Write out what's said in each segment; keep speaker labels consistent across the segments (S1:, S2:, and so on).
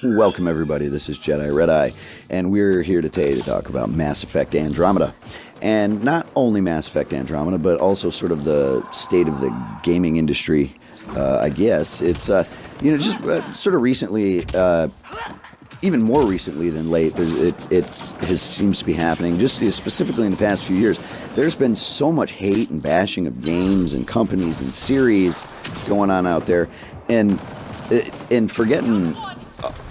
S1: Welcome everybody, this is Jediredeyex, and we're here today to talk about Mass Effect Andromeda. And not only Mass Effect Andromeda, but also sort of the state of the gaming industry, I guess. It's, just sort of recently, even more recently than late, seems to be happening, just specifically in the past few years. There's been so much hate and bashing of games and companies and series going on out there, and forgetting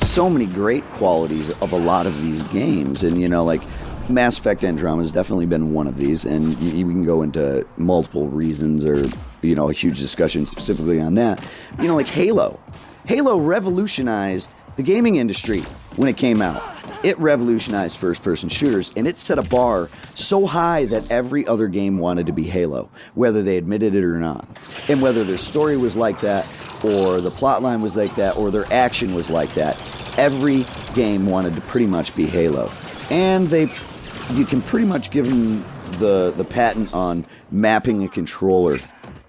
S1: so many great qualities of a lot of these games. And like Mass Effect Andromeda has definitely been one of these, and you can go into multiple reasons or a huge discussion specifically on that. Like Halo revolutionized the gaming industry when it came out. It revolutionized first-person shooters, and it set a bar so high that every other game wanted to be Halo, whether they admitted it or not. And whether their story was like that, or the plotline was like that, or their action was like that, every game wanted to pretty much be Halo. And you can pretty much give them the patent on mapping a controller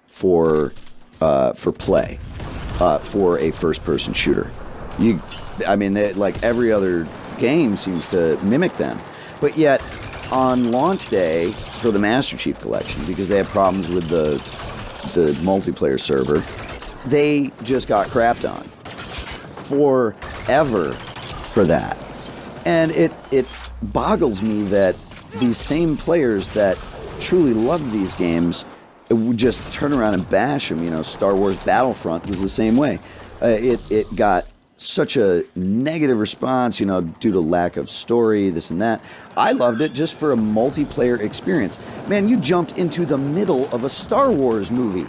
S1: for play for a first-person shooter. Like every other game seems to mimic them. But yet, on launch day for the Master Chief Collection, because they had problems with the multiplayer server, they just got crapped on forever for that. And it boggles me that these same players that truly love these games would just turn around and bash them. Star Wars Battlefront was the same way. It got such a negative response, due to lack of story, this and that. I loved it just for a multiplayer experience. Man, you jumped into the middle of a Star Wars movie.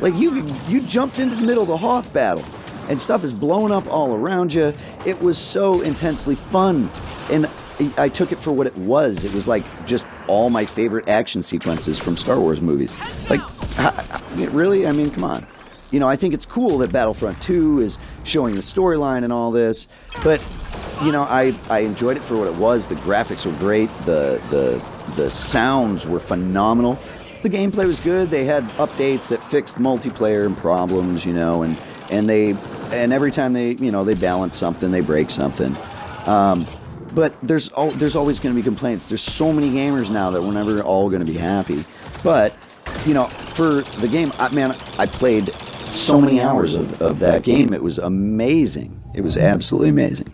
S1: Like, you jumped into the middle of the Hoth battle, and stuff is blowing up all around you. It was so intensely fun, and I took it for what it was. It was like just all my favorite action sequences from Star Wars movies. Like, really? I mean, come on. I think it's cool that Battlefront 2 is showing the storyline and all this, but, I enjoyed it for what it was. The graphics were great. The sounds were phenomenal. The gameplay was good. They had updates that fixed multiplayer and problems, and every time they balance something, they break something. But there's always going to be complaints. There's so many gamers now that we're never all going to be happy. But, for the game, I played so many hours of that game. It was amazing. It was absolutely amazing.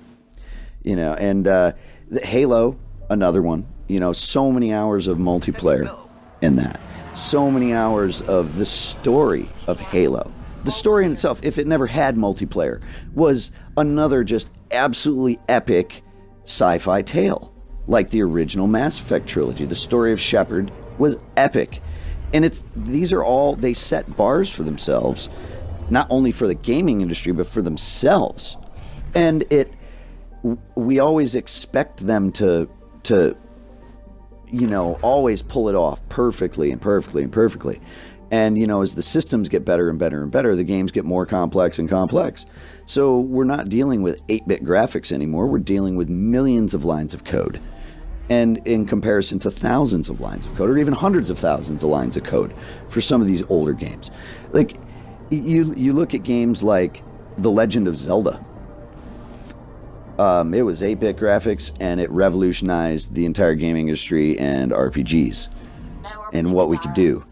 S1: And Halo, another one. So many hours of multiplayer in that. So many hours of the story of Halo. The story in itself, if it never had multiplayer, was another just absolutely epic sci-fi tale. Like the original Mass Effect trilogy. The story of Shepard was epic. And they set bars for themselves, not only for the gaming industry, but for themselves. And we always expect them to always pull it off perfectly. And, as the systems get better and better and better, the games get more complex and complex. So we're not dealing with 8-bit graphics anymore. We're dealing with millions of lines of code. And in comparison to thousands of lines of code, or even hundreds of thousands of lines of code for some of these older games. Like, you look at games like The Legend of Zelda. It was 8-bit graphics, and it revolutionized the entire gaming industry and RPGs and what we could do.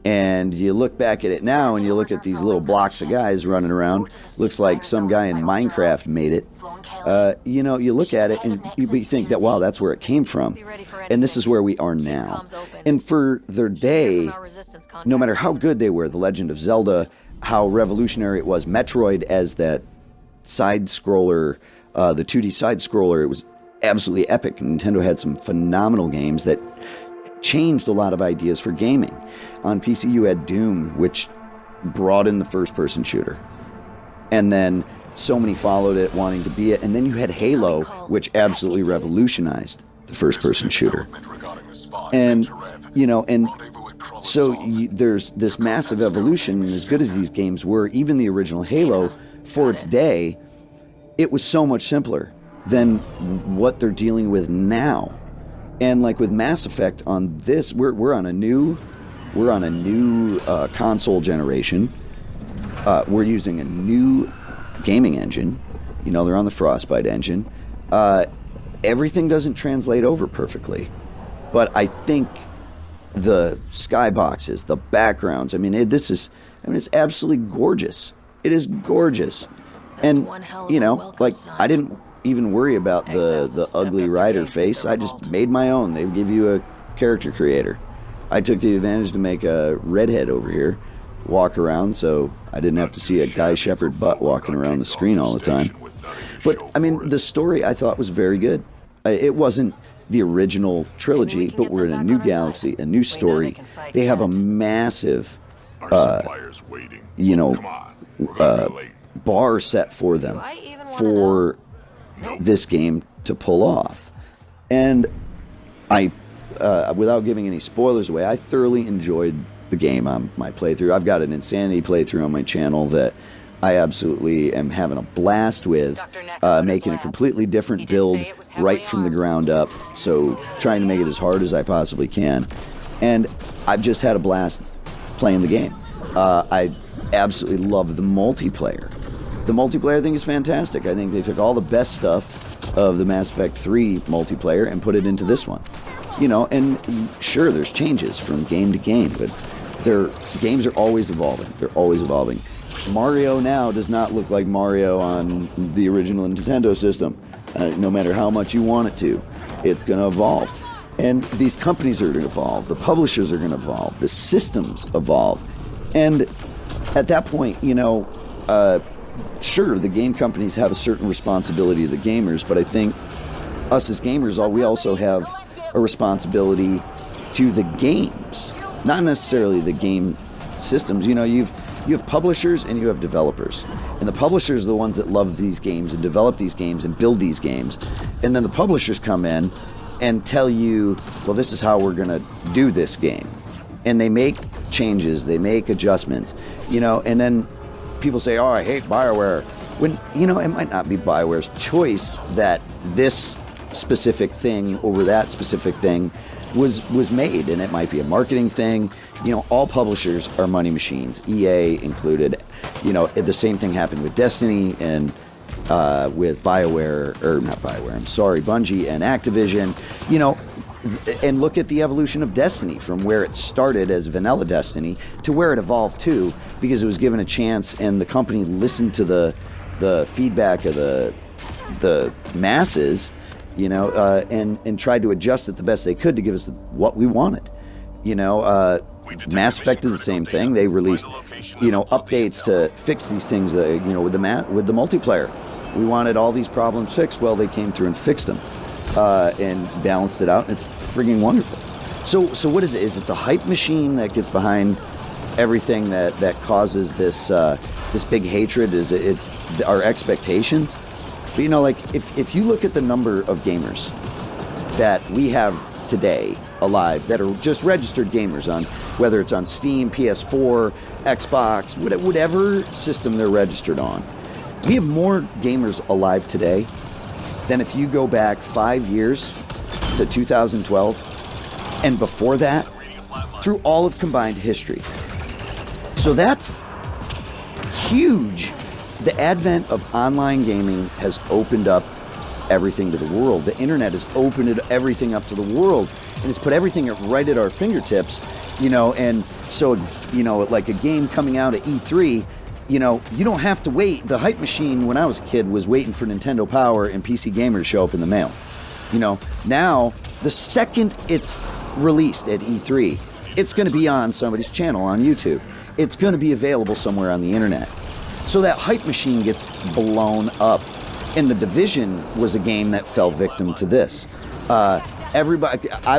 S1: And you look back at it now, and you look at these little blocks of guys running around. Looks like some guy in Minecraft made it. You look at it, and you think that, wow, that's where it came from. And this is where we are now. And for their day, no matter how good they were, The Legend of Zelda, how revolutionary it was, Metroid as that side-scroller, the 2D side-scroller, it was absolutely epic. Nintendo had some phenomenal games that changed a lot of ideas for gaming. On PC, you had Doom, which brought in the first-person shooter. And then so many followed it, wanting to be it. And then you had Halo, which absolutely revolutionized the first-person shooter. And, there's this massive evolution, and as good as these games were, even the original Halo, for its day, it was so much simpler than what they're dealing with now. And like with Mass Effect on this, we're on a new console generation. We're using a new gaming engine. They're on the Frostbite engine. Everything doesn't translate over perfectly, but I think the skyboxes, the backgrounds, it's absolutely gorgeous. It is gorgeous. And, I didn't even worry about the ugly rider face. I just made my own. They give you a character creator. I took the advantage to make a redhead over here walk around, so I didn't have to see a Guy Shepherd butt walking around the screen all the time. But, the story I thought was very good. It wasn't the original trilogy, but we're in a new galaxy, a new story. They have a massive, bar set for them for this game to pull off. And I, without giving any spoilers away, I thoroughly enjoyed the game on my playthrough. I've got an Insanity playthrough on my channel that I absolutely am having a blast with, making a completely different build right from the ground up, so trying to make it as hard as I possibly can. And I've just had a blast playing the game. I absolutely love the multiplayer. The multiplayer I think is fantastic. I think they took all the best stuff of the Mass Effect 3 multiplayer and put it into this one. And sure, there's changes from game to game, but their games are always evolving. They're always evolving. Mario now does not look like Mario on the original Nintendo system. No matter how much you want it to, it's going to evolve. And these companies are going to evolve. The publishers are going to evolve. The systems evolve. And at that point, sure, the game companies have a certain responsibility to the gamers, but I think us as gamers, we also have a responsibility to the games, not necessarily the game systems. You have publishers and you have developers. And the publishers are the ones that love these games and develop these games and build these games. And then the publishers come in and tell you, well, this is how we're going to do this game. And they make changes, they make adjustments, and then people say, oh, I hate BioWare. When, it might not be BioWare's choice that this specific thing over that specific thing was made, and it might be a marketing thing. All publishers are money machines, EA included. The same thing happened with Destiny and with BioWare, or not BioWare, I'm sorry, Bungie and Activision. And look at the evolution of Destiny from where it started as vanilla Destiny to where it evolved to, because it was given a chance and the company listened to the feedback of the masses, and tried to adjust it the best they could to give us what we wanted. Mass Effect did the same thing. They released, updates to fix these things, with the multiplayer. We wanted all these problems fixed. Well, they came through and fixed them. And balanced it out, and it's friggin' wonderful. So what is it? Is it the hype machine that gets behind everything that causes this big hatred? Is it's our expectations? But if you look at the number of gamers that we have today alive that are just registered gamers on, whether it's on Steam, PS4, Xbox, whatever system they're registered on, we have more gamers alive today than if you go back 5 years to 2012 and before that through all of combined history. So that's huge. The advent of online gaming has opened up everything to the world. The internet has opened everything up to the world, and it's put everything right at our fingertips, and so, like a game coming out at E3, you don't have to wait. The hype machine when I was a kid was waiting for Nintendo Power and PC Gamer to show up in the mail. Now, the second it's released at E3, it's going to be on somebody's channel on YouTube. It's going to be available somewhere on the internet. So that hype machine gets blown up. And The Division was a game that fell victim to this. I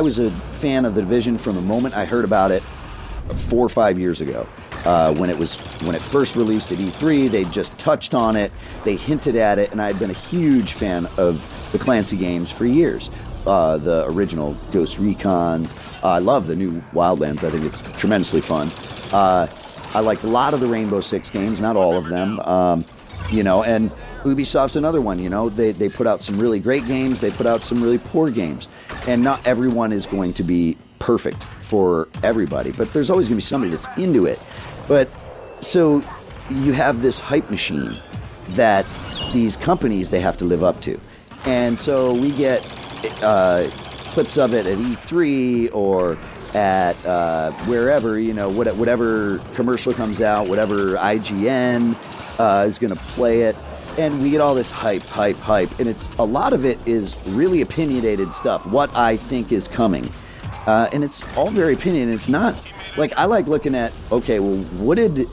S1: was a fan of The Division from the moment I heard about it 4 or 5 years ago. When it first released at E3, they just touched on it, they hinted at it, and I had been a huge fan of the Clancy games for years. The original Ghost Recons. I love the new Wildlands. I think it's tremendously fun. I liked a lot of the Rainbow Six games, not all of them. And Ubisoft's another one. They put out some really great games. They put out some really poor games. And not everyone is going to be perfect for everybody, but there's always going to be somebody that's into it. But so you have this hype machine that these companies they have to live up to. And so we get clips of it at E3 or at wherever, whatever commercial comes out, whatever IGN is going to play it. And we get all this hype. And a lot of it is really opinionated stuff, what I think is coming. And it's all very opinionated. It's not, like, I like looking at, okay, well, what did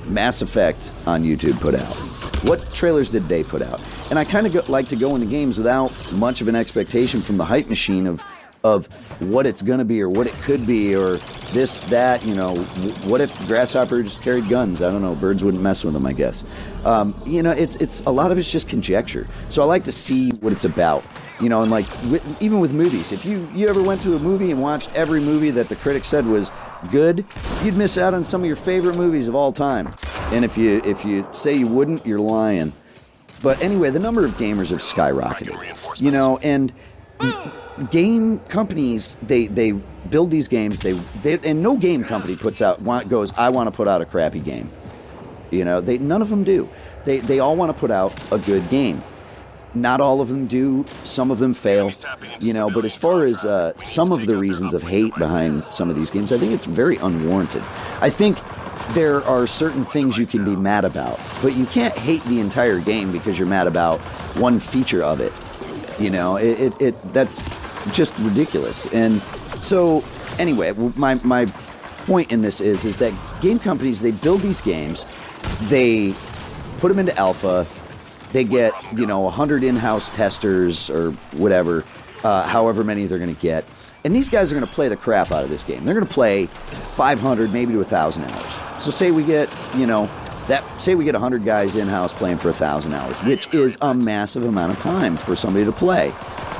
S1: Mass Effect on YouTube put out? What trailers did they put out? And I kind of like to go into games without much of an expectation from the hype machine of what it's going to be or what it could be or this, that, what if grasshoppers carried guns? I don't know. Birds wouldn't mess with them, I guess. It's a lot of it's just conjecture. So I like to see what it's about. And like even with movies, if you ever went to a movie and watched every movie that the critics said was good, you'd miss out on some of your favorite movies of all time. And if you say you wouldn't, you're lying. But anyway, the number of gamers have skyrocketed. And game companies, they build these games. And no game company goes, I want to put out a crappy game. None of them do. They all want to put out a good game. Not all of them do. Some of them fail, but as far as some of the reasons of hate behind some of these games, I think it's very unwarranted. I think there are certain things you can be mad about, but you can't hate the entire game because you're mad about one feature of it. That's just ridiculous. And so, anyway, my point in this is that game companies, they build these games, they put them into alpha. They get, 100 in-house testers or whatever, however many they're going to get. And these guys are going to play the crap out of this game. They're going to play 500, maybe to 1,000 hours. So say we get, say we get 100 guys in-house playing for 1,000 hours, which is a massive amount of time for somebody to play.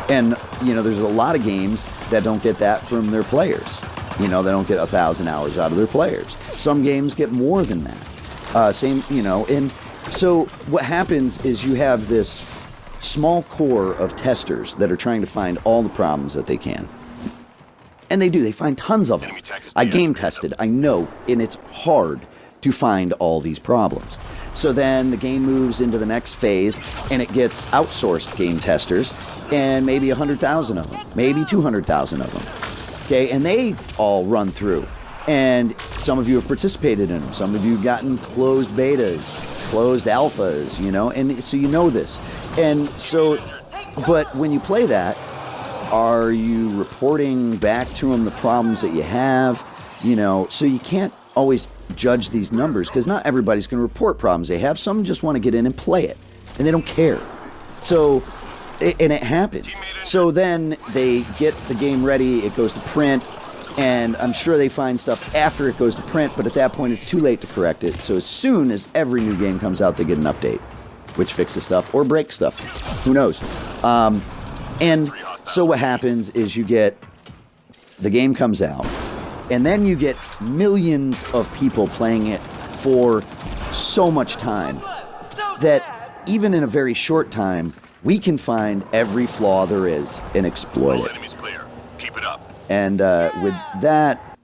S1: And, there's a lot of games that don't get that from their players. They don't get 1,000 hours out of their players. Some games get more than that. And so what happens is you have this small core of testers that are trying to find all the problems that they can. And they do. They find tons of them. I game tested. I know. And it's hard to find all these problems. So then the game moves into the next phase and it gets outsourced game testers and maybe 100,000 of them, maybe 200,000 of them. Okay, and they all run through. And some of you have participated in them. Some of you have gotten closed betas, closed alphas, and so you know this. And so, but when you play that, are you reporting back to them the problems that you have? So you can't always judge these numbers because not everybody's going to report problems they have. Some just want to get in and play it, and they don't care. So, and it happens. So then they get the game ready, it goes to print, and I'm sure they find stuff after it goes to print, but at that point it's too late to correct it. So as soon as every new game comes out, they get an update, which fixes stuff or breaks stuff. Who knows? And so what happens is you get, the game comes out, and then you get millions of people playing it for so much time that even in a very short time, we can find every flaw there is and exploit it. And with that,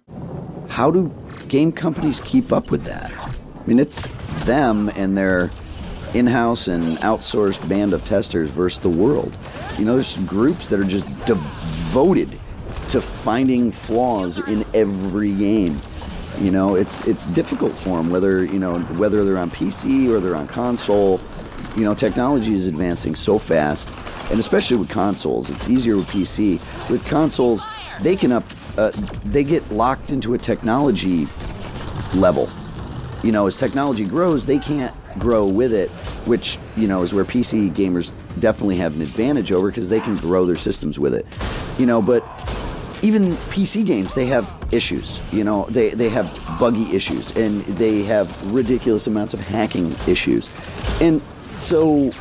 S1: how do game companies keep up with that? I mean, it's them and their in-house and outsourced band of testers versus the world. There's groups that are just devoted to finding flaws in every game. It's difficult for them, whether they're on PC or they're on console. Technology is advancing so fast, and especially with consoles, it's easier with PC. With consoles, they get locked into a technology level. As technology grows, they can't grow with it, which, is where PC gamers definitely have an advantage over because they can grow their systems with it. But even PC games, they have issues. They have buggy issues, and they have ridiculous amounts of hacking issues. And so,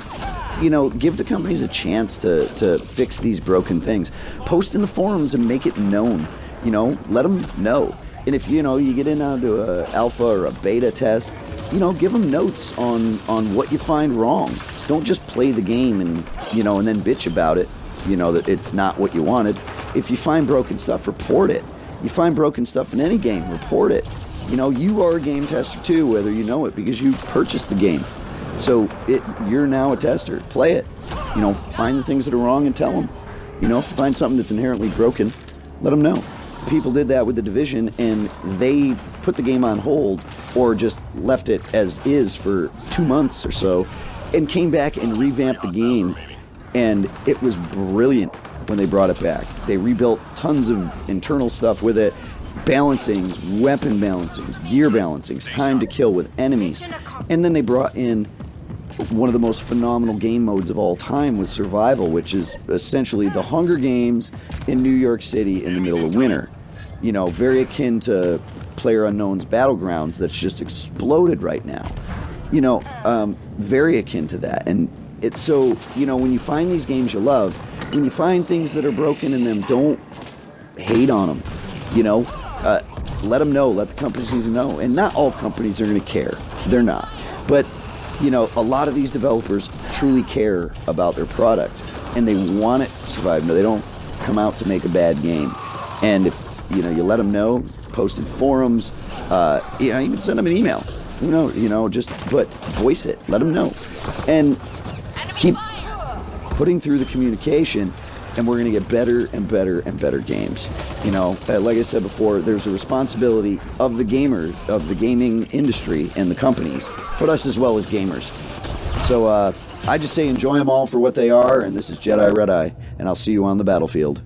S1: give the companies a chance to fix these broken things. Post in the forums and make it known. Let them know. And if, you get into an alpha or a beta test, give them notes on what you find wrong. Don't just play the game and then bitch about it, that it's not what you wanted. If you find broken stuff, report it. You find broken stuff in any game, report it. You are a game tester too, whether you know it, because you purchased the game. So you're now a tester. Play it. Find the things that are wrong and tell them. If you find something that's inherently broken, let them know. People did that with The Division, and they put the game on hold or just left it as is for 2 months or so and came back and revamped the game, and it was brilliant when they brought it back. They rebuilt tons of internal stuff with it, balancings, weapon balancings, gear balancings, time to kill with enemies, and then they brought in one of the most phenomenal game modes of all time with survival, which is essentially the Hunger Games in New York City in the middle of winter. Very akin to PlayerUnknown's Battlegrounds that's just exploded right now. Very akin to that. And it's so, when you find these games you love, when you find things that are broken in them, don't hate on them. Let them know, let the companies know. And not all companies are going to care. They're not. But a lot of these developers truly care about their product, and they want it to survive. No, they don't come out to make a bad game. And if you let them know, post in forums, even send them an email. But voice it, let them know, and keep putting through the communication. And we're going to get better and better and better games. Like I said before, there's a responsibility of the gamers, of the gaming industry and the companies, but us as well as gamers. So I just say enjoy them all for what they are, and this is Jedi Red Eye, and I'll see you on the battlefield.